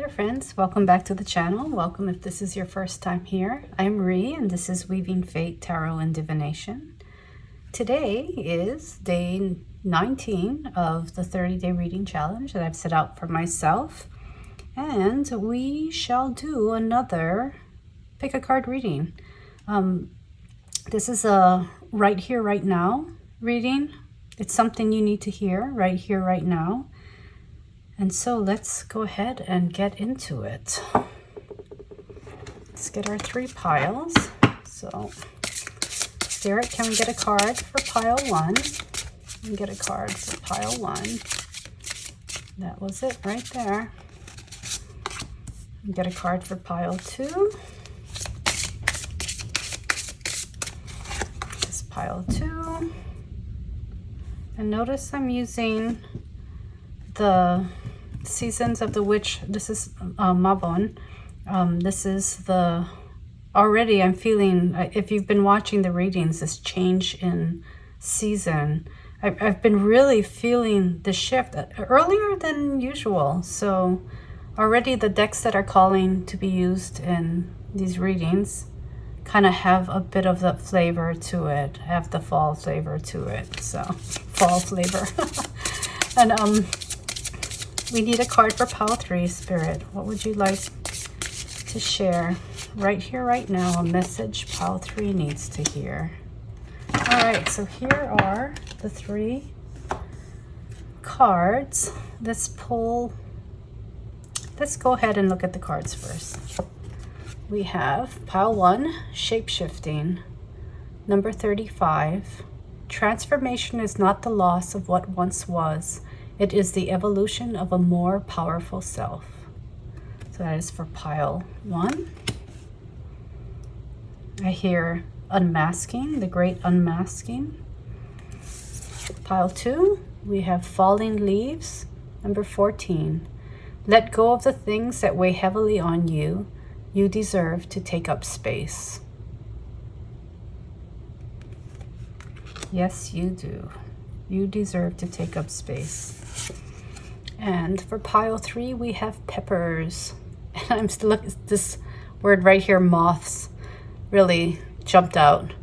there, friends. Welcome back to the channel. Welcome if this is your first time here. I'm Ree, and this is Weaving Fate, Tarot, and Divination. Today is day 19 of the 30-day reading challenge that I've set out for myself. And we shall do another pick a card reading. This is a right here, right now reading. It's something you need to hear right here, right now. And so let's go ahead and get into it. Let's get our 3 piles. So, Spirit, can we get a card for pile 1? We get a card for pile 1. That was it right there. We get a card for pile 2. This is pile 2. And notice I'm using the Seasons of the Witch. This is Mabon. This is the, already I'm feeling, if you've been watching the readings, this change in season. I've been really feeling the shift earlier than usual. So already the decks that are calling to be used in these readings kind of have a bit of the flavor to it, have the fall flavor to it. So fall flavor. And we need a card for pile 3, Spirit. What would you like to share right here, right now? A message pile 3 needs to hear. All right, so here are the 3 cards. Let's go ahead and look at the cards first. We have pile 1, Shapeshifting. Number 35, transformation is not the loss of what once was. It is the evolution of a more powerful self. So that is for pile 1. I hear unmasking, the great unmasking. Pile 2, we have falling leaves. Number 14, let go of the things that weigh heavily on you. You deserve to take up space. Yes, you do. You deserve to take up space. And for pile 3, we have peppers. And I'm still looking at this word right here, moths, really jumped out.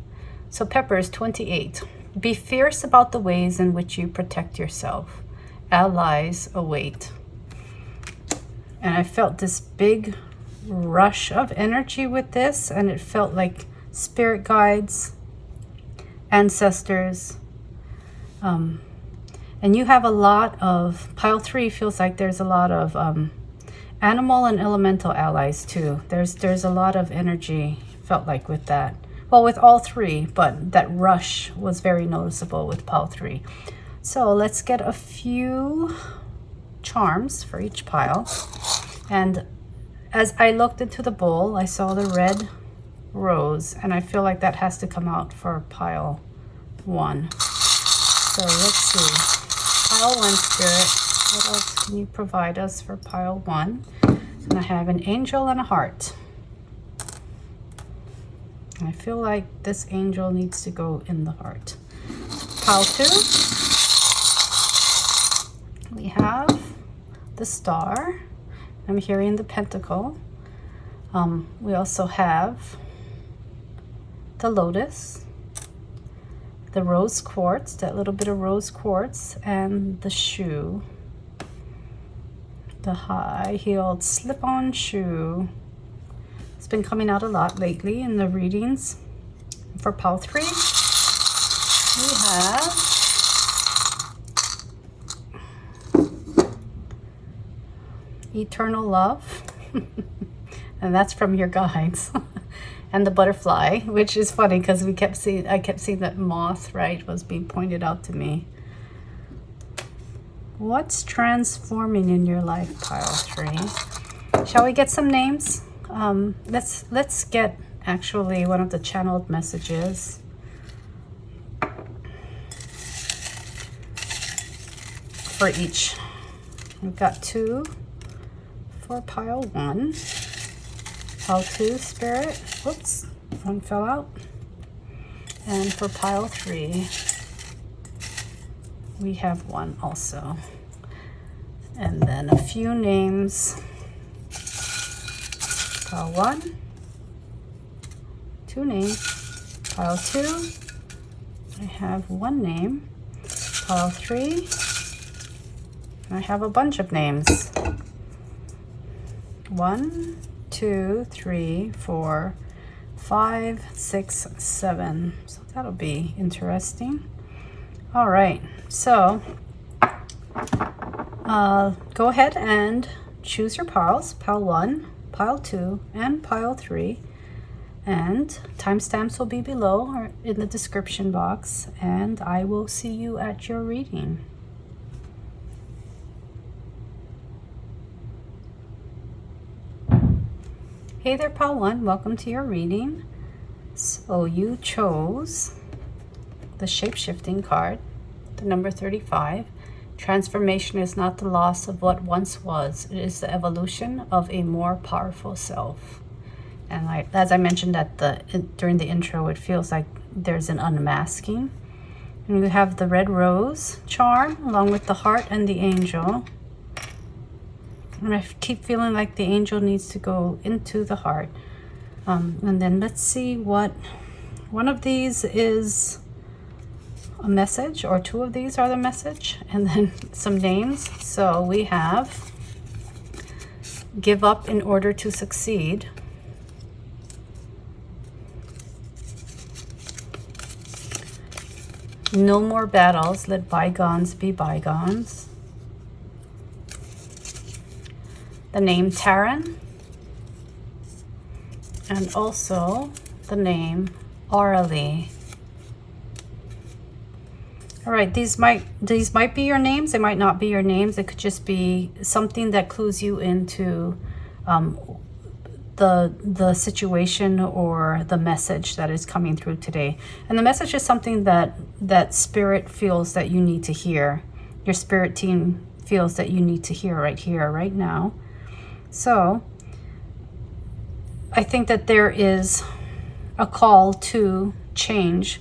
So peppers, 28. Be fierce about the ways in which you protect yourself. Allies await. And I felt this big rush of energy with this, and it felt like spirit guides, ancestors, and you have a lot of, pile 3 feels like there's a lot of animal and elemental allies too. There's a lot of energy, felt like, with that. Well, with all 3, but that rush was very noticeable with pile 3. So let's get a few charms for each pile. And as I looked into the bowl, I saw the red rose, and I feel like that has to come out for pile 1. So let's see. Pile 1, Spirit, what else can you provide us for pile 1? And I have an angel and a heart. I feel like this angel needs to go in the heart. Pile 2, we have the star. I'm hearing the pentacle. We also have the lotus, the rose quartz, that little bit of rose quartz, and the shoe, the high-heeled slip-on shoe. It's been coming out a lot lately in the readings. For pile 3, we have eternal love, and that's from your guides. And the butterfly, which is funny because I kept seeing that moth, right, was being pointed out to me. What's transforming in your life, pile 3? Shall we get some names? Let's get actually one of the channeled messages. For each. We've got 2 for pile 1. Pile 2, Spirit. Whoops, 1 fell out. And for pile 3, we have 1 also. And then a few names Pile 1, 2 names. Pile 2, I have 1 name. Pile 3, I have a bunch of names. 1, 2, 3, 4, 5, 6, 7. So that'll be interesting. All right, so go ahead and choose your piles, pile 1, pile 2, and pile 3. And timestamps will be below or in the description box. And I will see you at your reading. Hey there, pile 1. Welcome to your reading. So you chose the Shapeshifting card, the number 35. Transformation is not the loss of what once was. It is the evolution of a more powerful self. And as I mentioned during the intro, it feels like there's an unmasking. And you have the red rose charm along with the heart and the angel. And I keep feeling like the angel needs to go into the heart. And then let's see what one of these is a message, or 2 of these are the message, and then some names. So we have give up in order to succeed. No more battles, let bygones be bygones. The name Taran, and also the name Auralee. All right, these might be your names. They might not be your names. It could just be something that clues you into the situation or the message that is coming through today. And the message is something that spirit feels that you need to hear. Your spirit team feels that you need to hear right here, right now. So I think that there is a call to change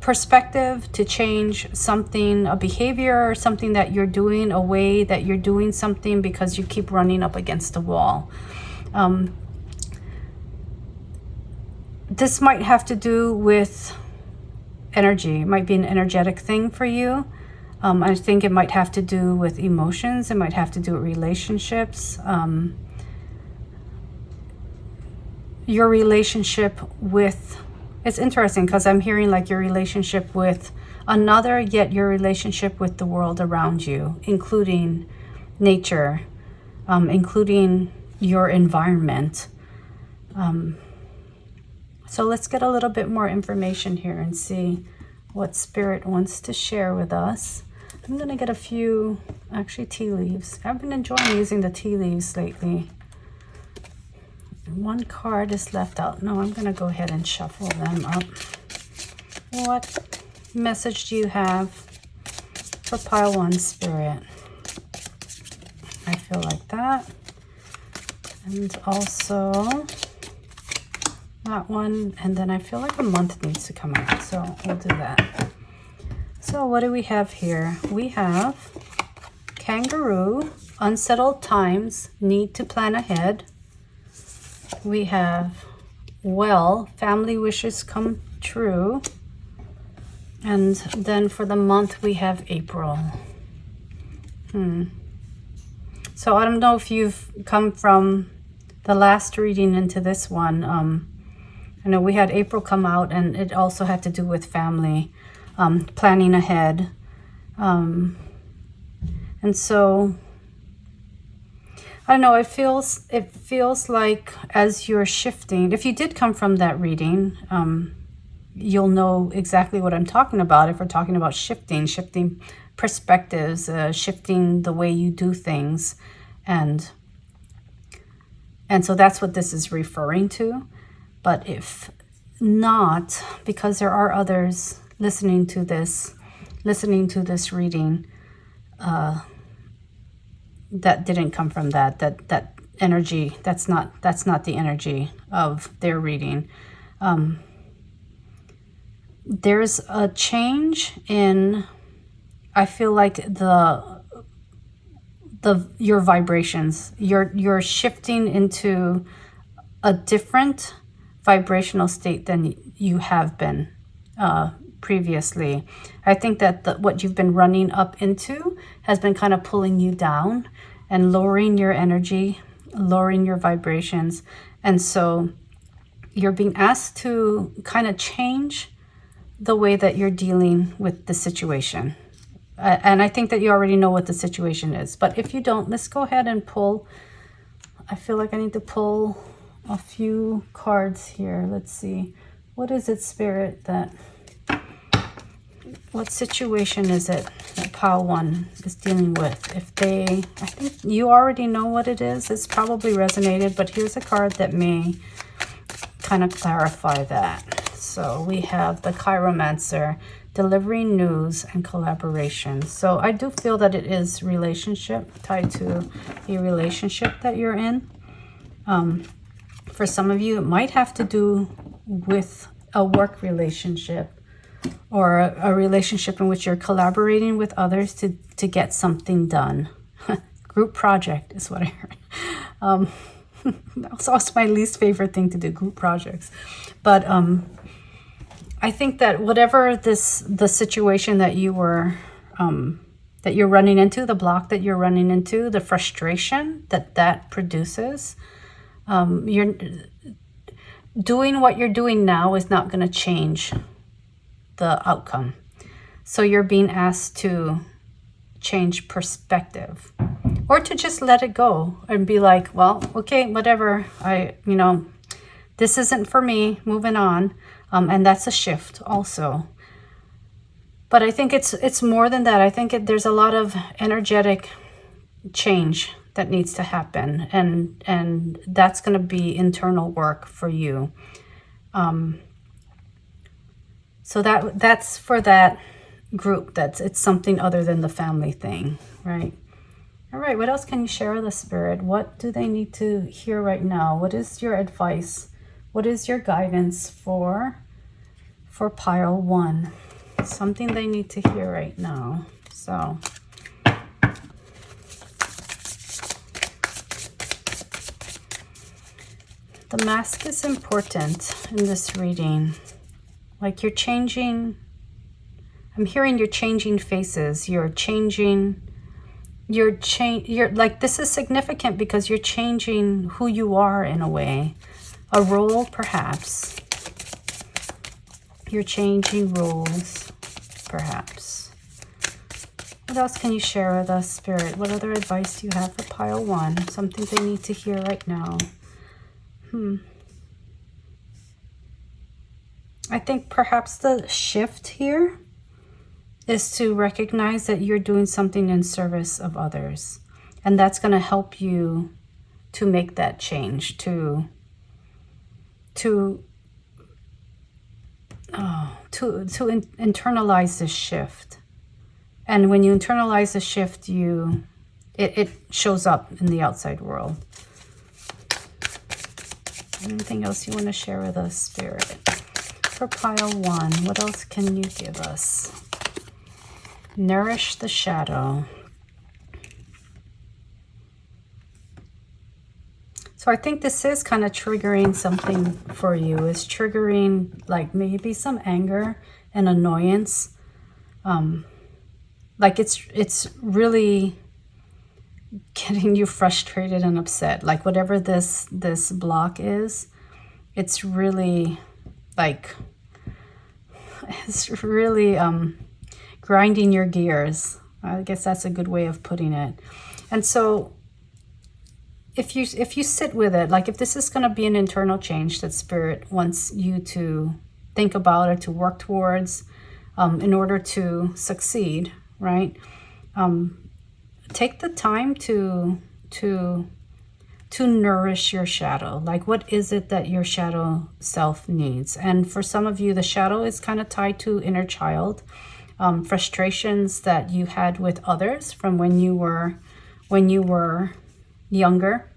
perspective, to change something, a behavior or something that you're doing, a way that you're doing something because you keep running up against the wall. This might have to do with energy. It might be an energetic thing for you. I think it might have to do with emotions. It might have to do with relationships. Your relationship with, it's interesting because I'm hearing like your relationship with another, yet your relationship with the world around you, including nature, including your environment. So let's get a little bit more information here and see what Spirit wants to share with us. I'm going to get a few, actually, tea leaves. I've been enjoying using the tea leaves lately. One card is left out. No, I'm going to go ahead and shuffle them up. What message do you have for pile 1, Spirit? I feel like that. And also that one. And then I feel like a month needs to come out. So we'll do that. So what do we have here? We have kangaroo, unsettled times, need to plan ahead. We have, well, family wishes come true. And then for the month, we have April. So I don't know if you've come from the last reading into this one. I know we had April come out, and it also had to do with family, planning ahead. And so I don't know, it feels like as you're shifting, if you did come from that reading, you'll know exactly what I'm talking about. If we're talking about shifting perspectives, shifting the way you do things. And so that's what this is referring to. But if not, because there are others listening to this reading, that didn't come from that energy. That's not the energy of their reading. There's a change in, I feel like the your vibrations. You're shifting into a different vibrational state than you have been previously. I think that what you've been running up into has been kind of pulling you down and lowering your energy, lowering your vibrations. And so you're being asked to kind of change the way that you're dealing with the situation. And I think that you already know what the situation is. But if you don't, let's go ahead and pull. I feel like I need to pull a few cards here. Let's see. What is it, Spirit, what situation is it that Pile 1 is dealing with? I think you already know what it is. It's probably resonated, but here's a card that may kind of clarify that. So we have the Chiromancer, delivering news and collaboration. So I do feel that it is relationship, tied to a relationship that you're in. For some of you, it might have to do with a work relationship, or a relationship in which you're collaborating with others to get something done. Group project is what I heard. That's also my least favorite thing to do, group projects. But I think that whatever the situation that you're running into, the block that you're running into, the frustration that produces, you're doing what you're doing now is not going to change the outcome. So you're being asked to change perspective, or to just let it go and be like, well, okay, whatever, this isn't for me, moving on. And that's a shift also. But I think it's more than that. I think there's a lot of energetic change that needs to happen, and that's going to be internal work for you. So that's for that group. It's something other than the family thing, right? All right, what else can you share with the Spirit? What do they need to hear right now? What is your advice? What is your guidance for Pile 1? Something they need to hear right now. So the mask is important in this reading. Like you're changing, I'm hearing you're changing faces. You're like, this is significant because you're changing who you are in a way. A role, perhaps. You're changing roles, perhaps. What else can you share with us, Spirit? What other advice do you have for Pile 1? Something they need to hear right now. I think perhaps the shift here is to recognize that you're doing something in service of others. And that's going to help you to make that change, to internalize this shift. And when you internalize the shift, it shows up in the outside world. Anything else you want to share with us, Spirit? For Pile 1, what else can you give us? Nourish the shadow. So I think this is kind of triggering something for you. It's triggering like maybe some anger and annoyance. Like it's really getting you frustrated and upset. Like whatever this block is, it's really like, it's really grinding your gears. I guess that's a good way of putting it. And so if you sit with it, like if this is going to be an internal change that Spirit wants you to think about or to work towards in order to succeed, right? Take the time to nourish your shadow. Like, what is it that your shadow self needs? And for some of you, the shadow is kind of tied to inner child, frustrations that you had with others from when you were younger,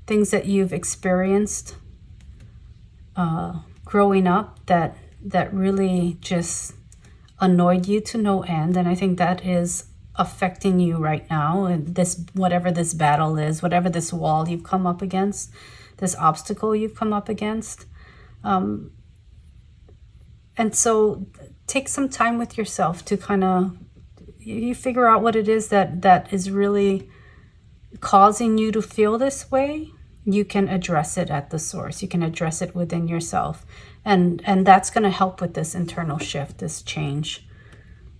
things that you've experienced growing up that really just annoyed you to no end. And I think that is affecting you right now, and this, whatever this battle is, whatever this wall you've come up against, this obstacle you've come up against. And so take some time with yourself to kind of, you figure out what it is that is really causing you to feel this way. You can address it at the source. You can address it within yourself. And that's going to help with this internal shift, this change.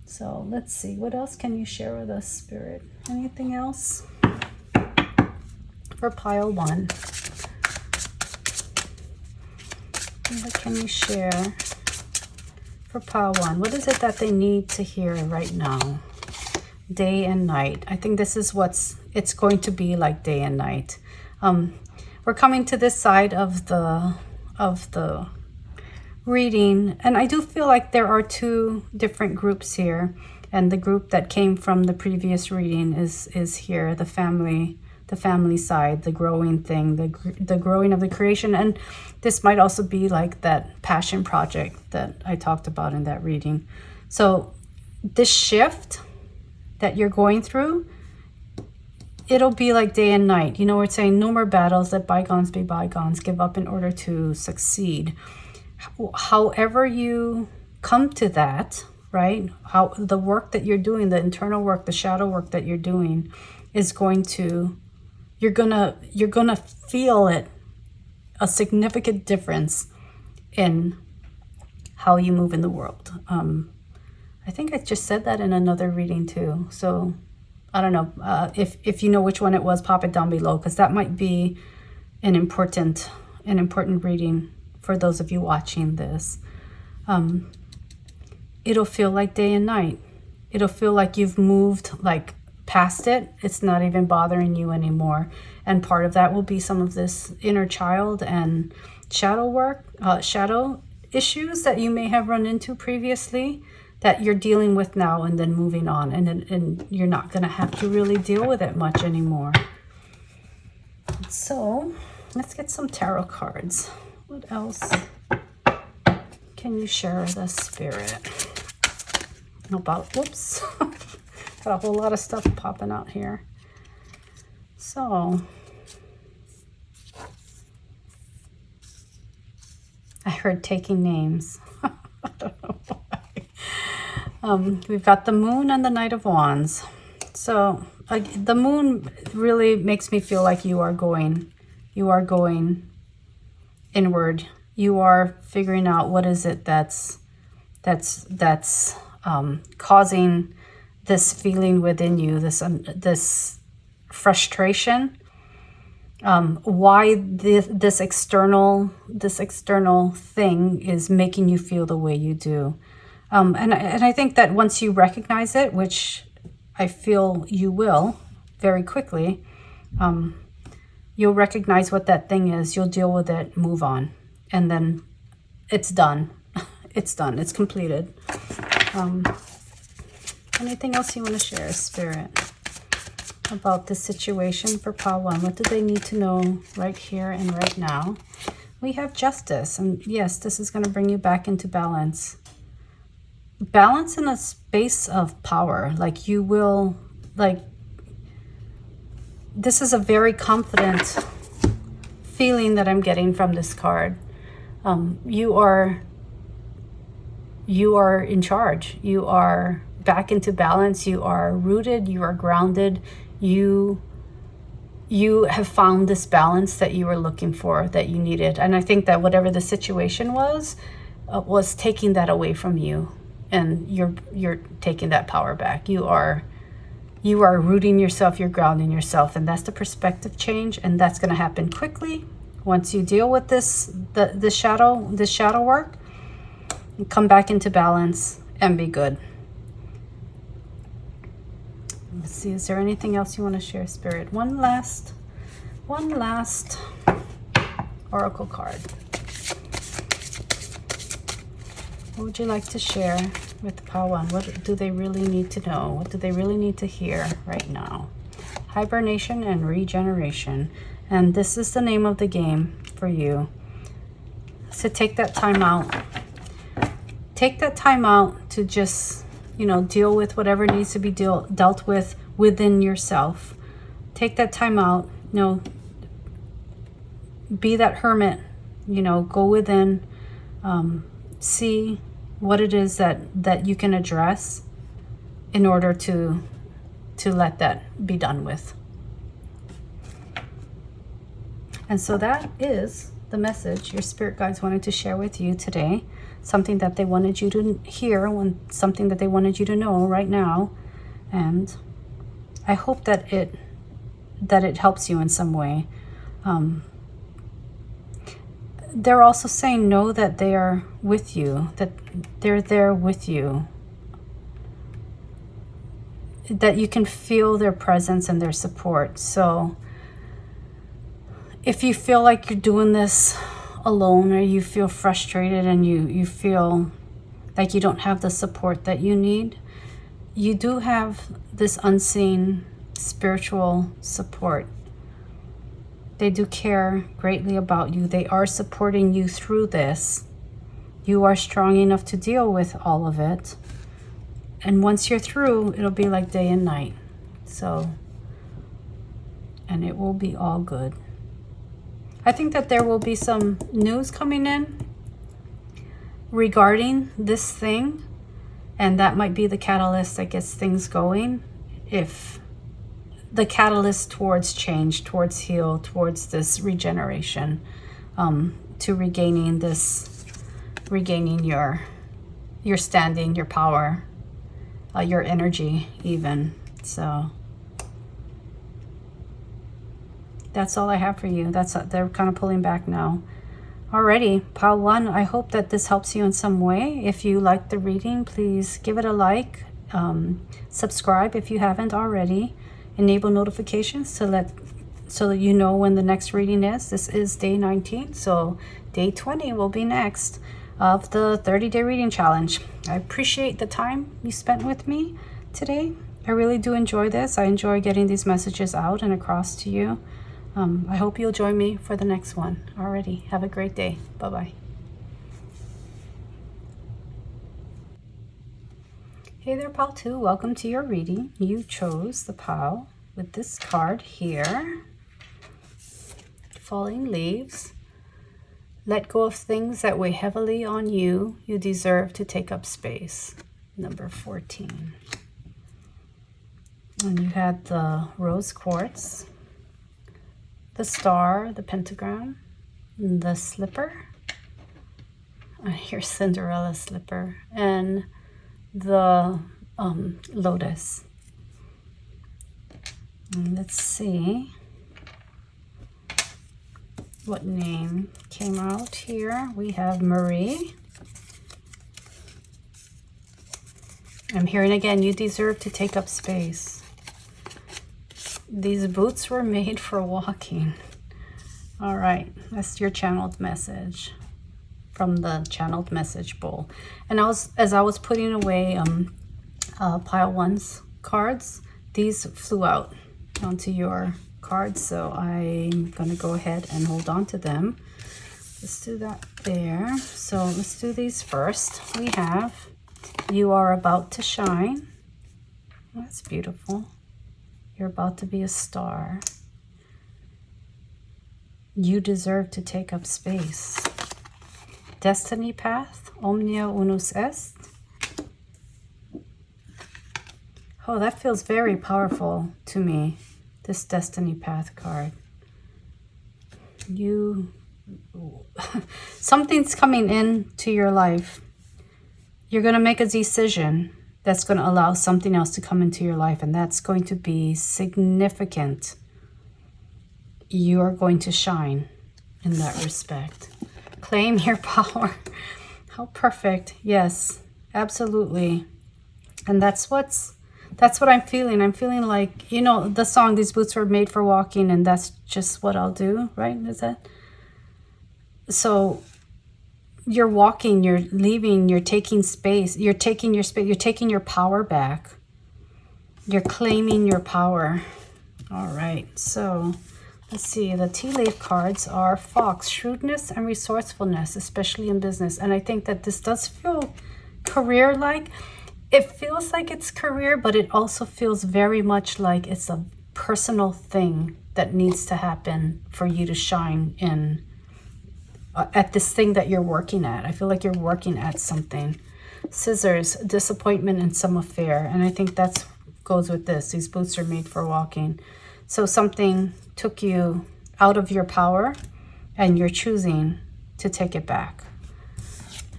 So let's see, what else can you share with us, Spirit? Anything else for pile 1? What can you share for pile 1? What is it that they need to hear right now? Day and night. I think this is it's going to be like day and night. We're coming to this side of the reading, and I do feel like there are 2 different groups here, and the group that came from the previous reading is here, the family side, the growing thing, the growing of the creation. And this might also be like that passion project that I talked about in that reading. So this shift that you're going through, it'll be like day and night. You know, we're saying no more battles, let bygones be bygones, give up in order to succeed. However you come to that, right? How the work that you're doing, the internal work, the shadow work that you're doing is going to, you're gonna feel it, a significant difference in how you move in the world. I think I just said that in another reading too. So I don't know if you know which one it was, pop it down below, because that might be an important reading for those of you watching this. It'll feel like day and night. It'll feel like you've moved like past it. It's not even bothering you anymore. And part of that will be some of this inner child and shadow work, shadow issues that you may have run into previously that you're dealing with now, and then moving on, and you're not going to have to really deal with it much anymore. So let's get some tarot cards. What else can you share with us, Spirit? About, whoops, got a whole lot of stuff popping out here. So I heard taking names. I don't know why. We've got the Moon and the Knight of Wands. So the Moon really makes me feel like you are going inward. You are figuring out what is it that's causing this feeling within you, this frustration. Why this external thing is making you feel the way you do. And I think that once you recognize it, which I feel you will very quickly, you'll recognize what that thing is, you'll deal with it, move on, and then it's done. It's done, it's completed. Anything else you want to share, Spirit, about this situation for pile 1? What do they need to know right here and right now? We have Justice, and yes, this is going to bring you back into balance. Balance in a space of power. Like you will, this is a very confident feeling that I'm getting from this card. You are in charge. You are back into balance. You are rooted. You are grounded. You have found this balance that you were looking for, that you needed. And I think that whatever the situation was taking that away from you, and you're taking that power back. You are rooting yourself. You're grounding yourself, and that's the perspective change. And that's going to happen quickly once you deal with this shadow work. And come back into balance and be good. Let's see, is there anything else you want to share, Spirit? One last oracle card. What would you like to share with pile 1? What do they really need to know? What do they really need to hear right now? Hibernation and regeneration. And this is the name of the game for you. So take that time out. Take that time out to just, you know, deal with whatever needs to be dealt with within yourself. Take that time out, you know, be that hermit, you know, go within, see what it is that you can address in order to let that be done with. And so that is the message your spirit guides wanted to share with you today. Something that they wanted you to hear, something that they wanted you to know right now. And I hope that it helps you in some way. They're also saying, know that they are with you, that they're there with you, that you can feel their presence and their support. So if you feel like you're doing this alone, or you feel frustrated and you feel like you don't have the support that you need, you do have this unseen spiritual support. They do care greatly about you. They are supporting you through this. You are strong enough to deal with all of it. And once you're through, it'll be like day and night. So, and it will be all good. I think that there will be some news coming in regarding this thing, and that might be the catalyst that gets things going. If the catalyst towards change, towards heal, towards this regeneration, to regaining your standing, your power, your energy even. So that's all I have for you. They're kind of pulling back now. Alrighty, pile 1, I hope that this helps you in some way. If you like the reading, please give it a like, subscribe if you haven't already, enable notifications so that you know when the next reading is. This is day 19, so day 20 will be next of the 30-day reading challenge. I appreciate the time you spent with me today. I really do enjoy this. I enjoy getting these messages out and across to you. I hope you'll join me for the next one. Alrighty, have a great day. Bye-bye. Hey there, pile 2. Welcome to your reading. You chose the pile with this card here. Falling leaves. Let go of things that weigh heavily on you. You deserve to take up space. Number 14. And you had the rose quartz, the star, the pentagram, the slipper, your Cinderella slipper, and the lotus. And let's see what name came out here. We have Marie. I'm hearing again, you deserve to take up space. These boots were made for walking. All right, that's your channeled message from the channeled message bowl. And as I was putting away pile 1's cards, these flew out onto your cards, so I'm gonna go ahead and hold on to them. Let's do that there. So let's do these first. We have You Are About to Shine. That's beautiful. You're about to be a star. You deserve to take up space. Destiny Path, Omnia Unus Est. Oh, that feels very powerful to me, this Destiny Path card. Something's coming into your life. You're going to make a decision that's going to allow something else to come into your life, and that's going to be significant. You are going to shine in that respect. Claim your power. How perfect. Yes, absolutely. And that's what I'm feeling. I'm feeling like, you know, the song, these boots were made for walking, and that's just what I'll do, right? Is that? So you're walking, you're leaving, you're taking space, you're taking your space, you're taking your power back. You're claiming your power. All right, so let's see. The tea leaf cards are Fox, shrewdness and resourcefulness, especially in business. And I think that this does feel career-like. it feels like it's career, but it also feels very much like it's a personal thing that needs to happen for you to shine in at this thing that you're working at. I feel like you're working at something. Scissors, disappointment in some affair. And I think that's goes with this. These boots are made for walking. So something took you out of your power and you're choosing to take it back.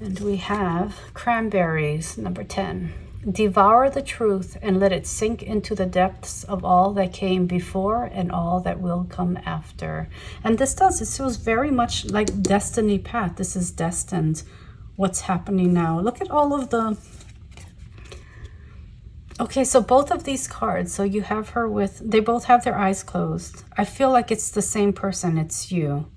And we have cranberries, number 10. Devour the truth and let it sink into the depths of all that came before and all that will come after. And this feels very much like destiny path. This is destined. What's happening now? Look at all of the... Okay, so both of these cards, so you have her with... They both have their eyes closed. I feel like it's the same person. It's you,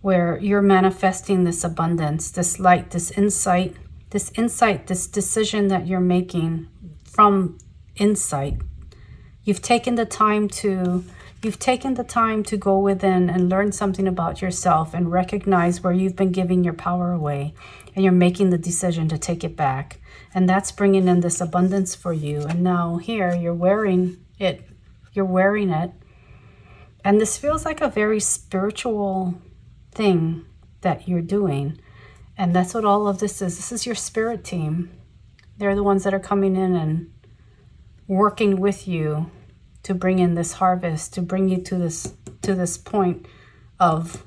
where you're manifesting this abundance, this light, this insight, this decision that you're making from insight. You've taken the time to go within and learn something about yourself and recognize where you've been giving your power away, and you're making the decision to take it back. And that's bringing in this abundance for you. And now here you're wearing it. You're wearing it. And this feels like a very spiritual thing that you're doing. And that's what all of this is. This is your spirit team. They're the ones that are coming in and working with you to bring in this harvest, to bring you to this point of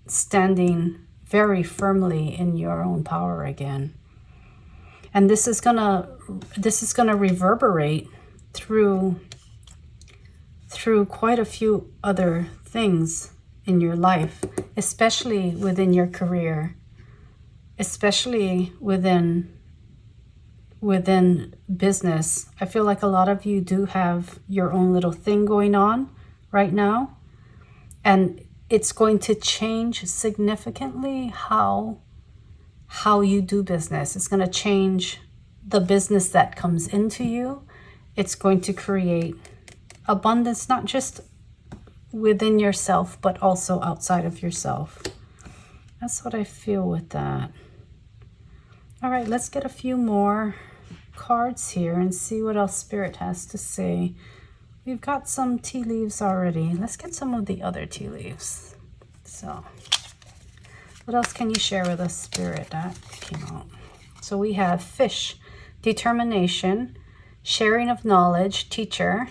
standing very firmly in your own power again. And this is gonna reverberate through quite a few other things in your life, especially within your career, especially within business. I feel like a lot of you do have your own little thing going on right now, and it's going to change significantly how you do business. It's going to change the business that comes into you. It's going to create abundance, not just within yourself, but also outside of yourself. That's what I feel with that. All right, let's get a few more cards here and see what else Spirit has to say. We've got some tea leaves already. Let's get some of the other tea leaves. So, what else can you share with us, Spirit? That came out. So we have fish, determination, sharing of knowledge, teacher,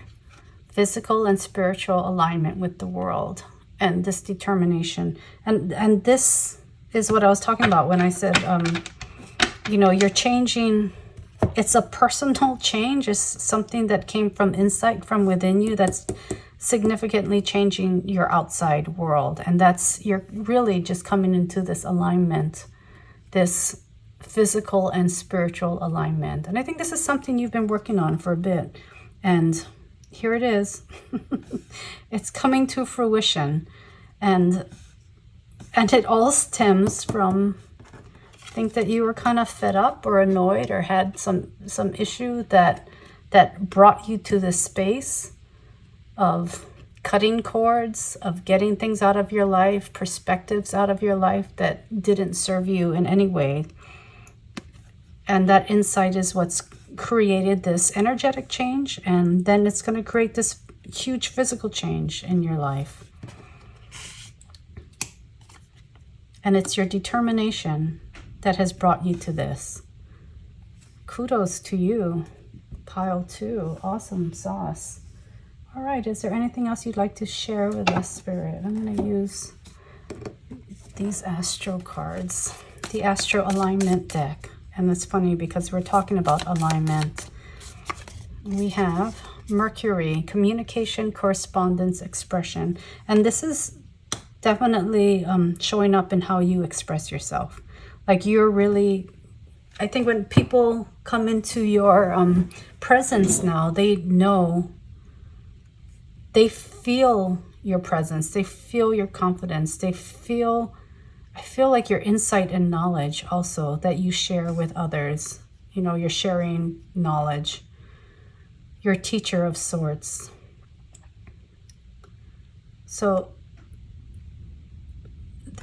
physical and spiritual alignment with the world, and this determination. And this is what I was talking about when I said, you're changing. It's a personal change. It's something that came from insight from within you that's significantly changing your outside world. And you're really just coming into this alignment, this physical and spiritual alignment. And I think this is something you've been working on for a bit. And here it is. It's coming to fruition. And it all stems from, I think that you were kind of fed up or annoyed or had some issue that brought you to this space of cutting cords, of getting things out of your life, perspectives out of your life that didn't serve you in any way. And that insight is what's created this energetic change, and then it's going to create this huge physical change in your life. And it's your determination that has brought you to this. Kudos to you. Pile 2. Awesome sauce. All right, is there anything else you'd like to share with us, Spirit? I'm going to use these Astro cards, the Astro Alignment deck. And it's funny because we're talking about alignment. We have Mercury, communication, correspondence, expression. And this is definitely showing up in how you express yourself. Like you're really, I think when people come into your presence now, they know, they feel your presence, they feel your confidence, I feel like your insight and knowledge also that you share with others. You're sharing knowledge. You're a teacher of sorts. So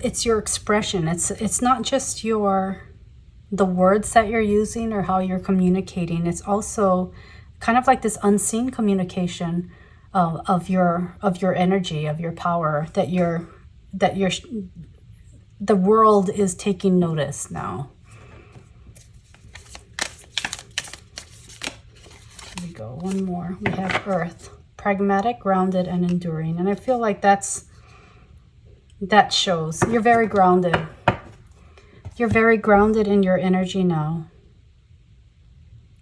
it's your expression. It's not just your the words that you're using or how you're communicating. It's also kind of like this unseen communication of your energy, of your power, that the world is taking notice now. Here we go, one more. We have Earth, pragmatic, grounded, and enduring. And I feel like that shows you're very grounded. You're very grounded in your energy now.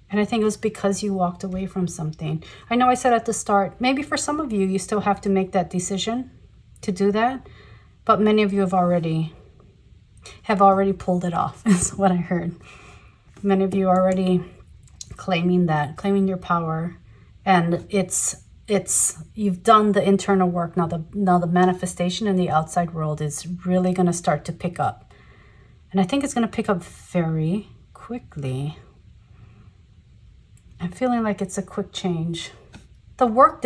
And I think it was because you walked away from something. I know I said at the start, maybe for some of you, you still have to make that decision to do that. But many of you have already pulled it off, is what I heard. Many of you are already claiming your power. And you've done the internal work. Now the manifestation in the outside world is really going to start to pick up. And I think it's going to pick up very quickly. I'm feeling like it's a quick change. The work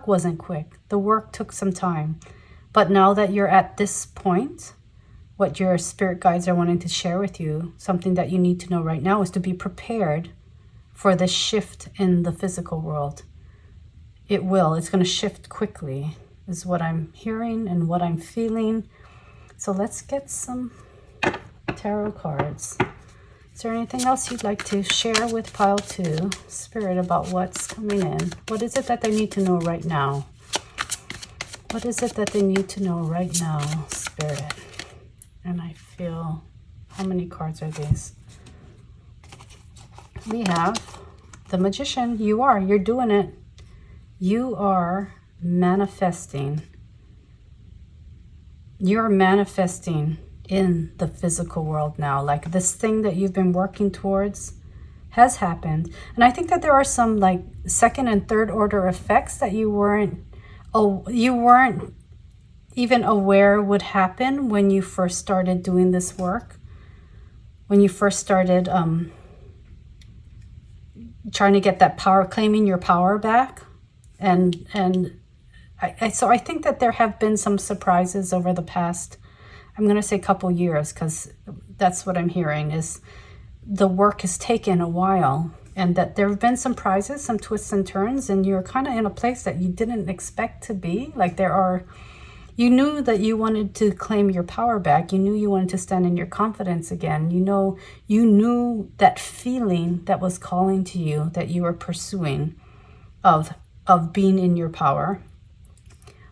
wasn't quick. The work took some time. But now that you're at this point, what your spirit guides are wanting to share with you, something that you need to know right now, is to be prepared for the shift in the physical world. It's going to shift quickly, is what I'm hearing and what I'm feeling. So let's get some tarot cards. Is there anything else you'd like to share with pile 2, Spirit, about what's coming in? What is it that they need to know right now? What is it that they need to know right now, Spirit? And I feel, how many cards are these? We have the Magician. You're doing it. You are manifesting. You're manifesting in the physical world now. Like this thing that you've been working towards has happened. And I think that there are some like second and third order effects that you weren't even aware would happen when you first started doing this work. When you first started trying to get that power, claiming your power back. And so I think that there have been some surprises over the past, I'm going to say couple years, because that's what I'm hearing, is the work has taken a while, and that there have been some surprises, some twists and turns, and you're kind of in a place that you didn't expect to be. Like you knew that you wanted to claim your power back. You knew you wanted to stand in your confidence again. You knew that feeling that was calling to you, that you were pursuing, of being in your power.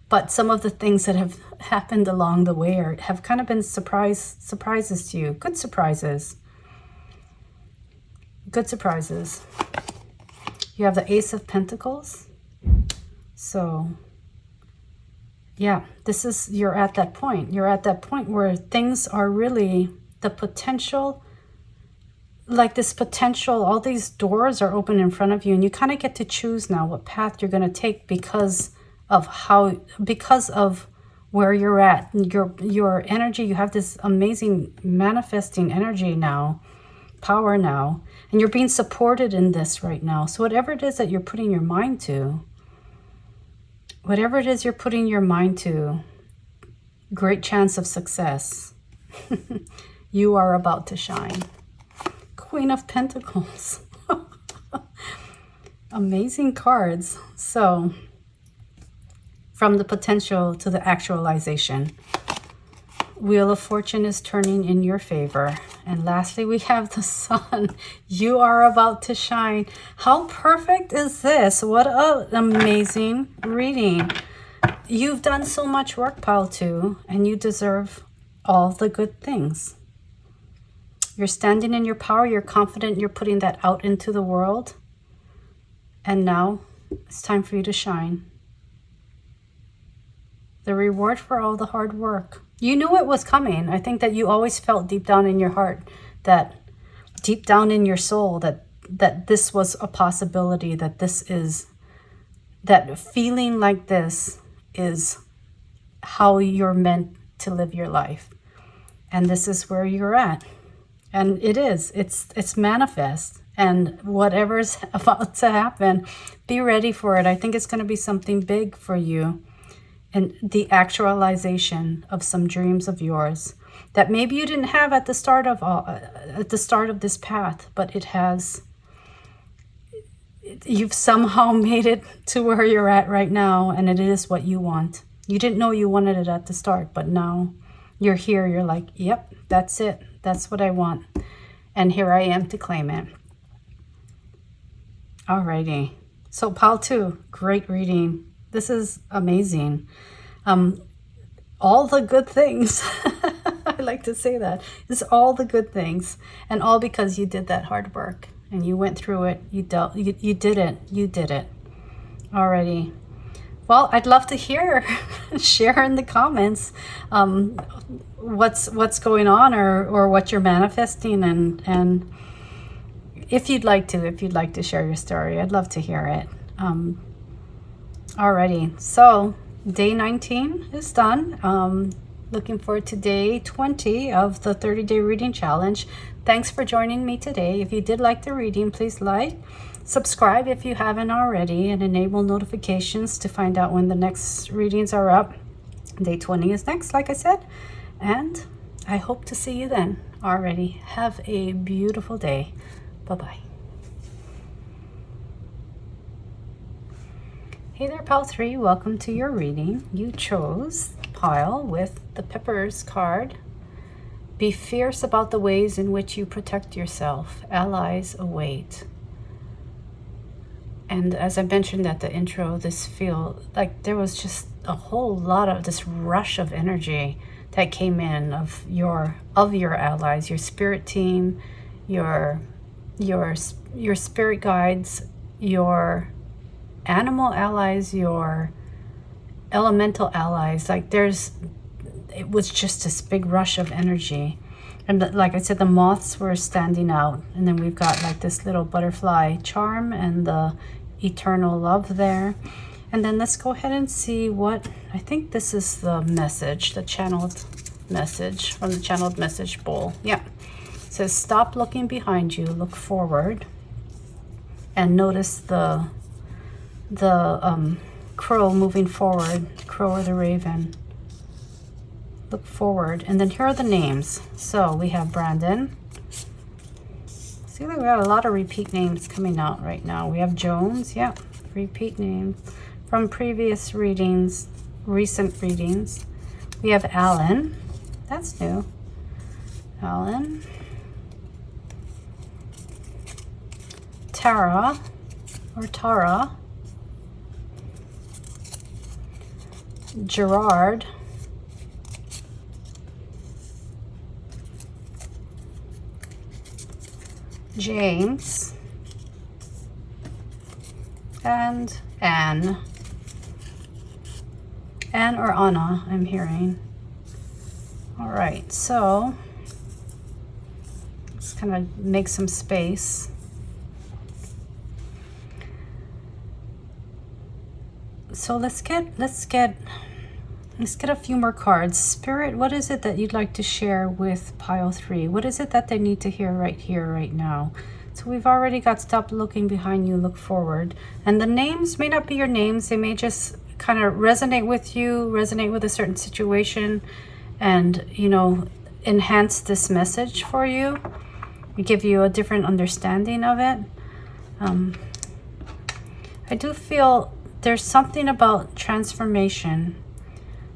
But some of the things that have happened along the way have kind of been surprises to you. Good surprises. Good surprises. You have the Ace of Pentacles. So, yeah, you're at that point. You're at that point where things are really, the potential, like this potential, all these doors are open in front of you, and you kind of get to choose now what path you're going to take because of where you're at. Your energy, you have this amazing manifesting energy now, power now, and you're being supported in this right now. So whatever it is that you're putting your mind to, great chance of success. You are about to shine. Queen of Pentacles. Amazing cards. So, from the potential to the actualization. Wheel of Fortune is turning in your favor. And lastly, we have the Sun. You are about to shine. How perfect is this? What an amazing reading. You've done so much work, pile 2, and you deserve all the good things. You're standing in your power. You're confident. You're putting that out into the world. And now it's time for you to shine. The reward for all the hard work. You knew it was coming. I think that you always felt deep down in your heart, that deep down in your soul, that this was a possibility, that feeling like this is how you're meant to live your life. And this is where you're at. And it's manifest. And whatever's about to happen, be ready for it. I think it's going to be something big for you. And the actualization of some dreams of yours that maybe you didn't have at the start of this path, but you've somehow made it to where you're at right now, and it is what you want. You didn't know you wanted it at the start, but now you're here. You're like, yep, that's it. That's what I want. And here I am to claim it. Alrighty. So pile 2, great reading. This is amazing. All the good things. I like to say that. It's all the good things. And all because you did that hard work. And you went through it. You did it. You did it. Alrighty. Well, I'd love to hear, share in the comments what's going on or what you're manifesting, and if you'd like to share your story, I'd love to hear it. Alrighty, so day 19 is done. Looking forward to day 20 of the 30-day reading challenge. Thanks for joining me today. If you did like the reading, please like, subscribe if you haven't already, and enable notifications to find out when the next readings are up. Day 20 is next, like I said, and I hope to see you then. Already, have a beautiful day. Bye-bye. Hey there, pile 3. Welcome to your reading. You chose pile with the Peppers card. Be fierce about the ways in which you protect yourself. Allies await. And as I mentioned at the intro, this feel like there was just a whole lot of this rush of energy that came in of your allies, your spirit team, your spirit guides, your animal allies, your elemental allies. Like it was just this big rush of energy. And like I said, the moths were standing out. And then we've got like this little butterfly charm and the eternal love there. And then let's go ahead and see what, I think this is the message, the channeled message from the channeled message bowl. Yeah. It says, stop looking behind you, look forward. And notice the crow moving forward, crow or the raven. Look forward. And then here are the names. So we have Brandon. See, we got a lot of repeat names coming out right now. We have Jones. Yeah, repeat name from previous readings, recent readings. We have Alan. That's new. Alan. Tara or Tara. Gerard. James, and Anne. Anne or Anna, I'm hearing. All right, so let's kind of make some space. So let's get a few more cards. Spirit, what is it that you'd like to share with pile 3? What is it that they need to hear right now? So we've already got stop looking behind you, look forward. And the names may not be your names. They may just kind of resonate with you, resonate with a certain situation, and, you know, enhance this message for you. Give you a different understanding of it. I do feel there's something about transformation.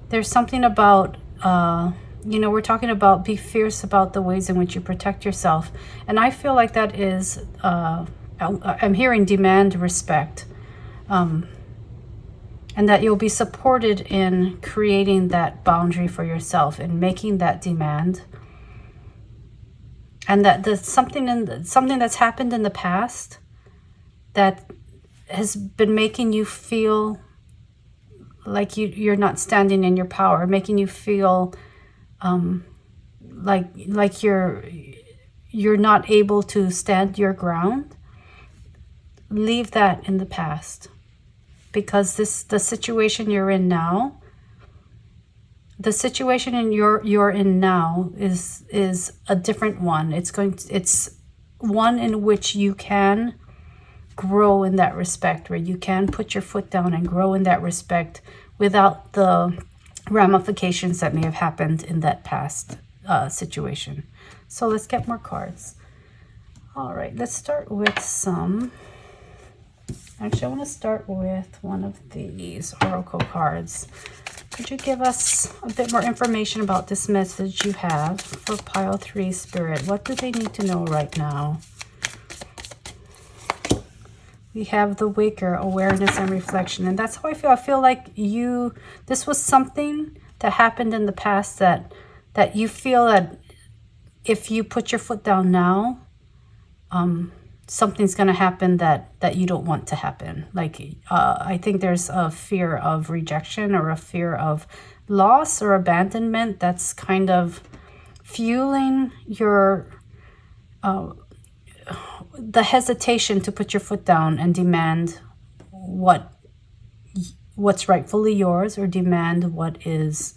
There's something about, you know, we're talking about be fierce about the ways in which you protect yourself. And I feel like that is, I'm hearing demand respect. And that you'll be supported in creating that boundary for yourself and making that demand. And that there's something that's happened in the past that has been making you feel like you're not standing in your power, making you feel like you're not able to stand your ground. Leave that in the past, because the situation you're in now, you're in now is a different one. It's one in which you can grow in that respect, where you can put your foot down and grow in that respect without the ramifications that may have happened in that past situation. So let's get more cards. All right, let's start with some. Actually, I want to start with one of these oracle cards. Could you give us a bit more information about this message you have for pile 3 Spirit? What do they need to know right now? We have the Waker, awareness and reflection. And that's how I feel. I feel like this was something that happened in the past that you feel that if you put your foot down now, something's going to happen that you don't want to happen. Like, I think there's a fear of rejection or a fear of loss or abandonment that's kind of fueling your, the hesitation to put your foot down and demand what's rightfully yours, or demand what is,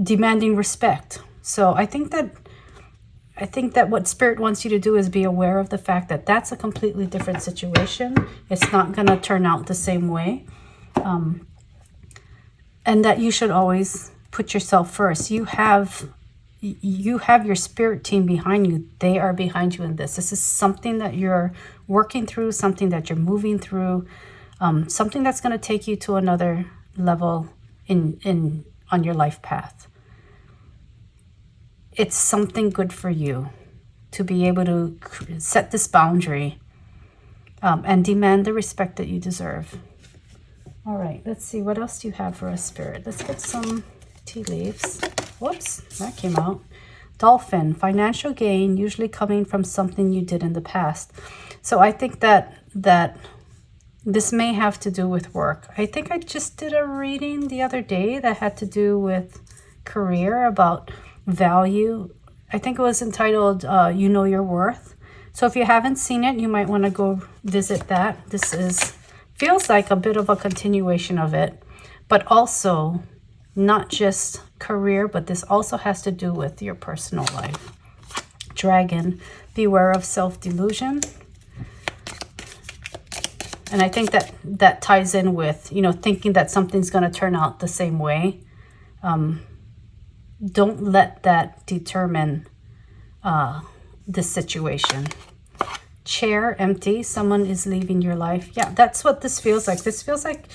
demanding respect. So I think that what Spirit wants you to do is be aware of the fact that that's a completely different situation. It's not going to turn out the same way. And that you should always put yourself first. You have your spirit team behind you. They are behind you in this. This is something that you're working through, something that you're moving through, something that's going to take you to another level on your life path. It's something good for you to be able to set this boundary and demand the respect that you deserve. All right, let's see. What else do you have for us, Spirit? Let's get some tea leaves. Whoops, that came out. Dolphin, financial gain, usually coming from something you did in the past. So I think that this may have to do with work. I think I just did a reading the other day that had to do with career, about value. I think it was entitled You Know Your Worth. So if you haven't seen it, you might want to go visit that. This feels like a bit of a continuation of it, but also not just career, but this also has to do with your personal life. Dragon, beware of self-delusion. And I think that ties in with, thinking that something's going to turn out the same way. Don't let that determine this situation. Chair, empty. Someone is leaving your life. Yeah, that's what this feels like. This feels like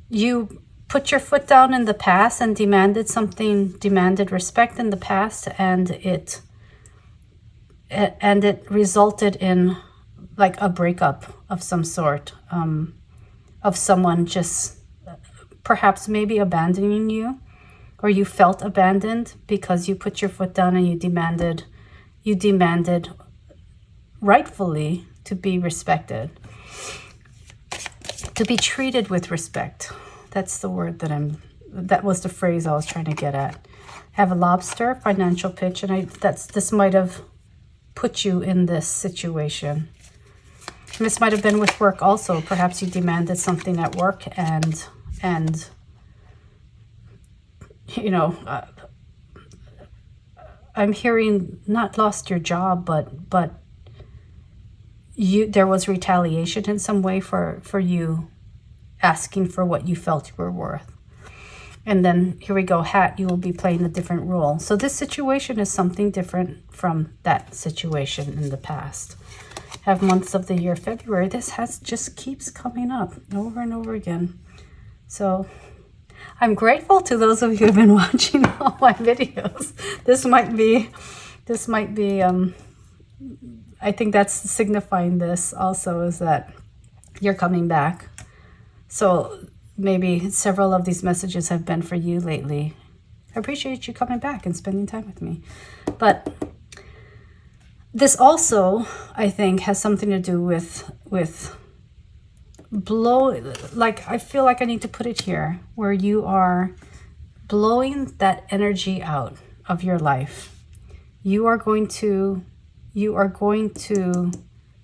you put your foot down in the past and demanded respect in the past, and it resulted in like a breakup of some sort, of someone just perhaps maybe abandoning you, or you felt abandoned because you put your foot down and you demanded rightfully to be respected, to be treated with respect. That's the word that was the phrase I was trying to get at. Have a lobster, financial pitch, and this might have put you in this situation. And this might have been with work also. Perhaps you demanded something at work and I'm hearing not lost your job, but there was retaliation in some way for you asking for what you felt you were worth. And then here we go, hat, you will be playing a different role. So this situation is something different from that situation in the past. Have months of the year, February. This just keeps coming up over and over again. So I'm grateful to those of you who have been watching all my videos. This might be, I think that's signifying this also, is that you're coming back. So maybe several of these messages have been for you lately. I appreciate you coming back and spending time with me. But this also, I think, has something to do with I feel like I need to put it here, where you are blowing that energy out of your life. You are going to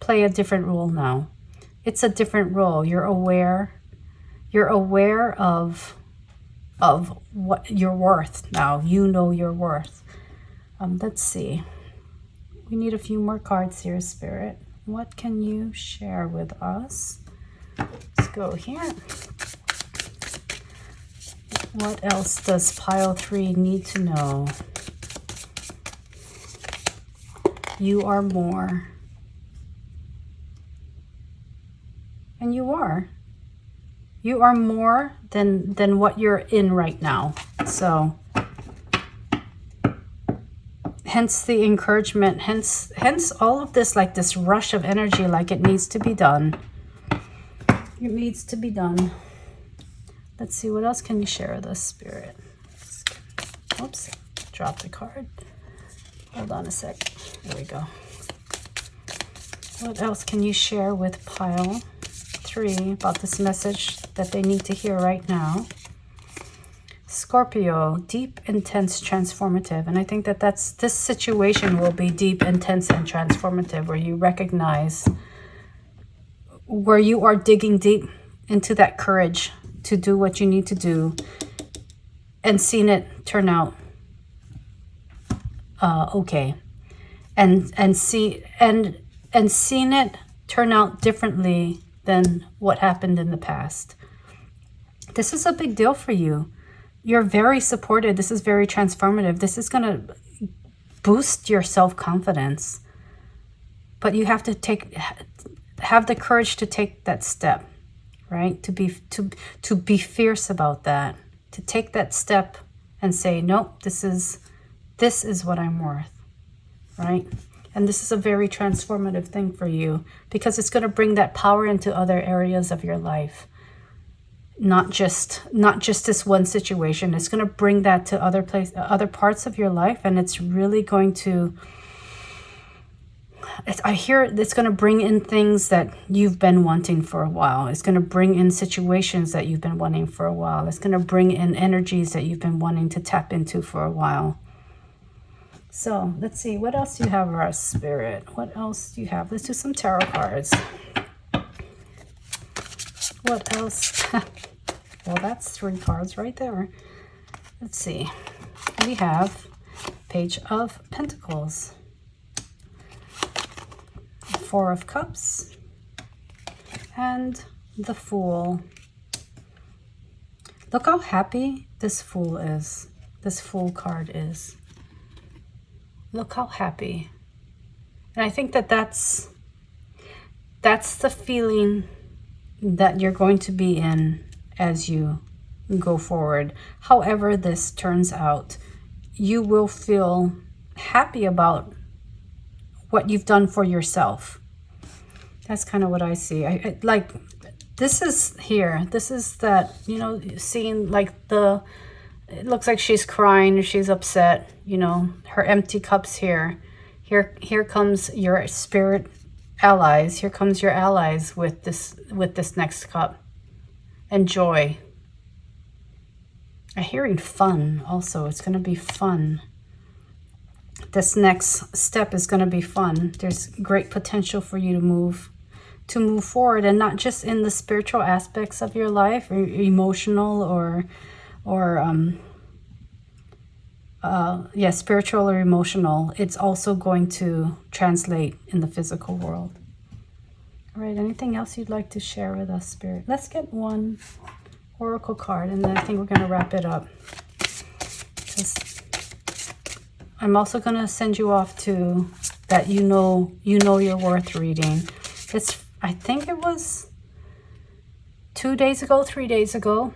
play a different role now. It's a different role. You're aware of what you're worth now. You know your worth. Let's see. We need a few more cards here, Spirit. What can you share with us? Let's go here. What else does pile 3 need to know? You are more. And you are. You are more than what you're in right now. So hence the encouragement, hence all of this, like this rush of energy, like it needs to be done. It needs to be done. Let's see, what else can you share with us, Spirit? Oops, dropped the card. Hold on a sec. There we go. What else can you share with pile 3 about this message that they need to hear right now? Scorpio, deep, intense, transformative. And I think that this situation will be deep, intense, and transformative, where you recognize, where you are digging deep into that courage to do what you need to do and seeing it turn out okay. And seeing it turn out differently than what happened in the past. This is a big deal for you. You're very supported. This is very transformative. This is going to boost your self-confidence. But you have to have the courage to take that step, right? To be fierce about that. To take that step and say, nope, this is what I'm worth, right? And this is a very transformative thing for you, because it's going to bring that power into other areas of your life. Not just this one situation. It's going to bring that to other parts of your life, and it's really going to, I hear it's going to bring in things that you've been wanting for a while. It's going to bring in situations that you've been wanting for a while. It's going to bring in energies that you've been wanting to tap into for a while. So let's see, what else do you have for us, Spirit? What else do you have? Let's do some tarot cards. What else? Well, that's 3 cards right there. Let's see. We have Page of Pentacles, 4 of Cups, and the Fool. Look how happy this Fool is. This Fool card is. Look how happy. And I think that that's the feeling that you're going to be in as you go forward. However this turns out, you will feel happy about what you've done for yourself. That's kind of what I see. I like, this is here. This is that, you know, seeing like it looks like she's crying, she's upset, you know, her empty cups here. Here comes your spirit allies. Here comes your allies with this next cup. And joy. I'm hearing fun also. It's going to be fun. This next step is going to be fun. There's great potential for you to move forward, and not just in the spiritual aspects of your life, or emotional, or spiritual or emotional. It's also going to translate in the physical world. All right, anything else you'd like to share with us, Spirit? Let's get one oracle card, and then I think we're going to wrap it up. I'm also going to send you off to that you know your worth reading. I think it was 3 days ago,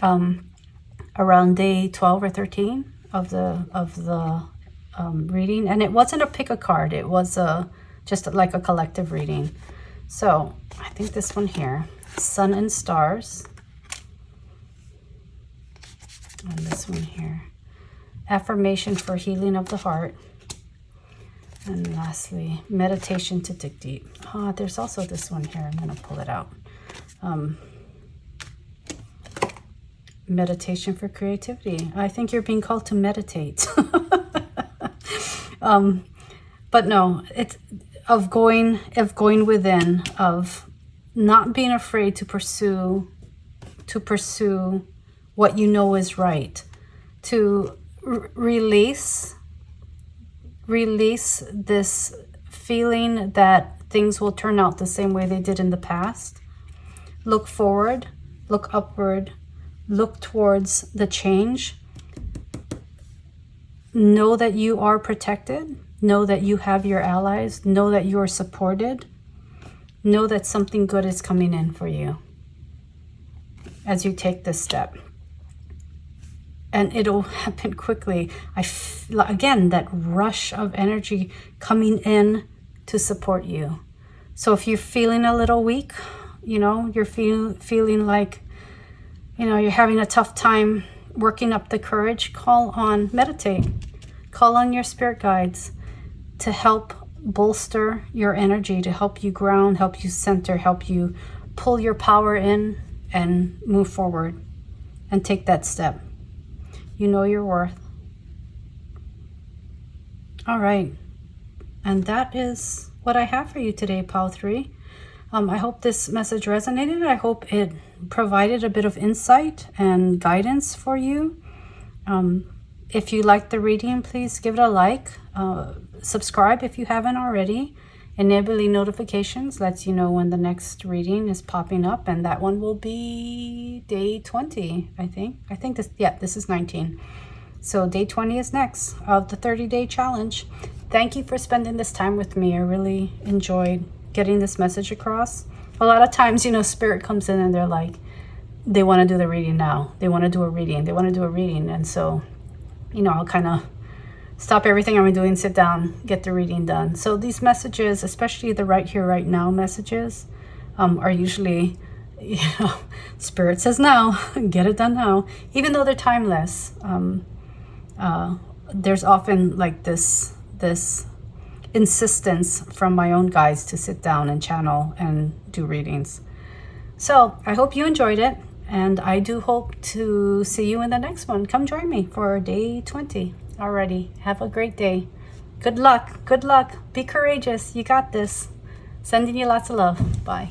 around day 12 or 13 of the reading, and it wasn't a pick a card. It was just like a collective reading. So I think this one here, Sun and Stars, and this one here, Affirmation for Healing of the Heart, and lastly, Meditation to Dig Deep. There's also this one here. I'm going to pull it out. Meditation for Creativity. I think you're being called to meditate. But no, it's of going within, of not being afraid to pursue what you know is right, to release this feeling that things will turn out the same way they did in the past. Look forward, look upward, look towards the change. Know that you are protected. Know that you have your allies. Know that you are supported. Know that something good is coming in for you as you take this step. And it'll happen quickly. Again, that rush of energy coming in to support you. So if you're feeling a little weak, you know, you're feeling like, you know, you're having a tough time working up the courage, meditate. Call on your spirit guides to help bolster your energy, to help you ground, help you center, help you pull your power in and move forward and take that step. You know your worth. All right. And that is what I have for you today, Pile 3. I hope this message resonated. I hope it provided a bit of insight and guidance for you. If you liked the reading, please give it a like. Subscribe if you haven't already. Enabling notifications lets you know when the next reading is popping up, and that one will be day 20, I think. This is 19. So day 20 is next of the 30-day challenge. Thank you for spending this time with me. I really enjoyed getting this message across. A lot of times, you know, spirit comes in and they're like, they want to do the reading now. They want to do a reading. They want to do a reading. And so, you know, I'll kind of stop everything I'm doing, sit down, get the reading done. So these messages, especially the right here, right now messages, are usually, you know, spirit says now, get it done now. Even though they're timeless, there's often like this insistence from my own guides to sit down and channel and do readings. So I hope you enjoyed it, and I do hope to see you in the next one. Come join me for day 20. Alrighty, have a great day. Good luck. Be courageous. You got this. Sending you lots of love. Bye.